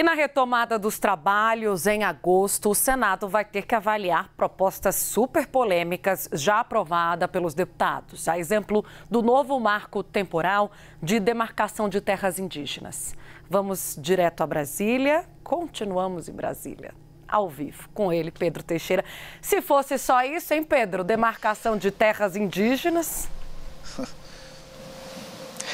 E na retomada dos trabalhos em agosto, o Senado vai ter que avaliar propostas super polêmicas já aprovadas pelos deputados. A exemplo do novo marco temporal de demarcação de terras indígenas. Vamos direto a Brasília. Continuamos em Brasília, ao vivo, com ele, Pedro Teixeira. Se fosse só isso, hein, Pedro? Demarcação de terras indígenas.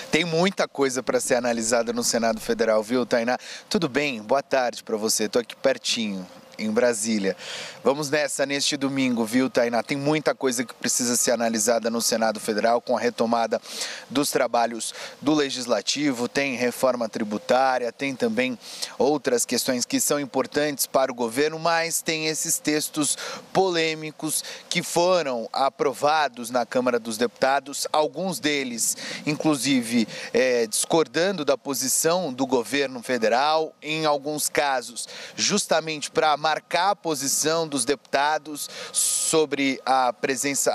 Tem muita coisa para ser analisada no Senado Federal, viu, Tainá? Tudo bem? Boa tarde para você. Estou aqui pertinho, em Brasília. Vamos nessa neste domingo, viu, Tainá? Tem muita coisa que precisa ser analisada no Senado Federal com a retomada dos trabalhos do Legislativo. Tem reforma tributária, tem também outras questões que são importantes para o governo, mas tem esses textos polêmicos que foram aprovados na Câmara dos Deputados, alguns deles, inclusive, discordando da posição do governo federal, em alguns casos, justamente para marcar a posição dos deputados sobre a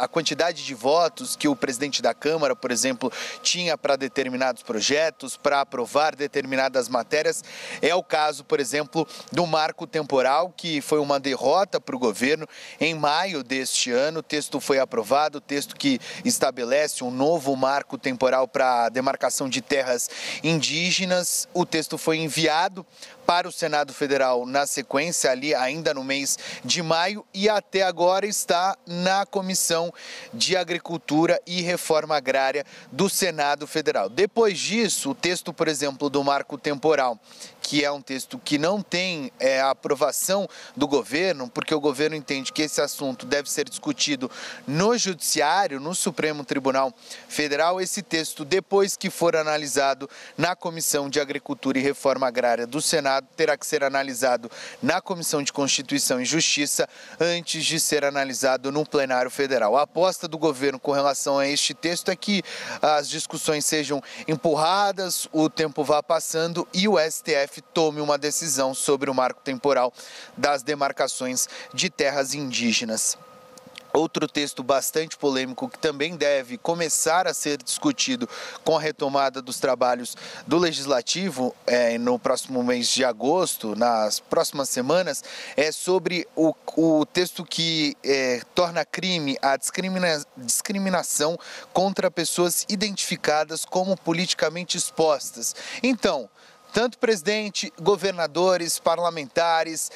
quantidade de votos que o presidente da Câmara, por exemplo, tinha para determinados projetos, para aprovar determinadas matérias. É o caso, por exemplo, do marco temporal, que foi uma derrota para o governo em maio deste ano. O texto foi aprovado, o texto que estabelece um novo marco temporal para a demarcação de terras indígenas. O texto foi enviado para o Senado Federal na sequência, ali ainda no mês de maio, e até agora está na Comissão de Agricultura e Reforma Agrária do Senado Federal. Depois disso, o texto, por exemplo, do marco temporal, que é um texto que não tem a aprovação do governo, porque o governo entende que esse assunto deve ser discutido no Judiciário, no Supremo Tribunal Federal. Esse texto, depois que for analisado na Comissão de Agricultura e Reforma Agrária do Senado, terá que ser analisado na Comissão de Constituição e Justiça antes de ser analisado no plenário federal. A aposta do governo com relação a este texto é que as discussões sejam empurradas, o tempo vá passando e o STF tome uma decisão sobre o marco temporal das demarcações de terras indígenas. Outro texto bastante polêmico que também deve começar a ser discutido com a retomada dos trabalhos do Legislativo no próximo mês de agosto, nas próximas semanas, é sobre o texto que torna crime a discriminação contra pessoas identificadas como politicamente expostas. Então, tanto presidente, governadores, parlamentares,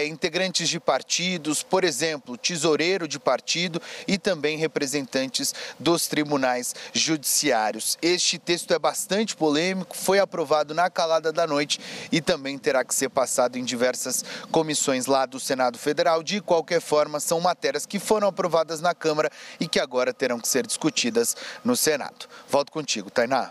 integrantes de partidos, por exemplo, tesoureiro de partido e também representantes dos tribunais judiciários. Este texto é bastante polêmico, foi aprovado na calada da noite e também terá que ser passado em diversas comissões lá do Senado Federal. De qualquer forma, são matérias que foram aprovadas na Câmara e que agora terão que ser discutidas no Senado. Volto contigo, Tainá.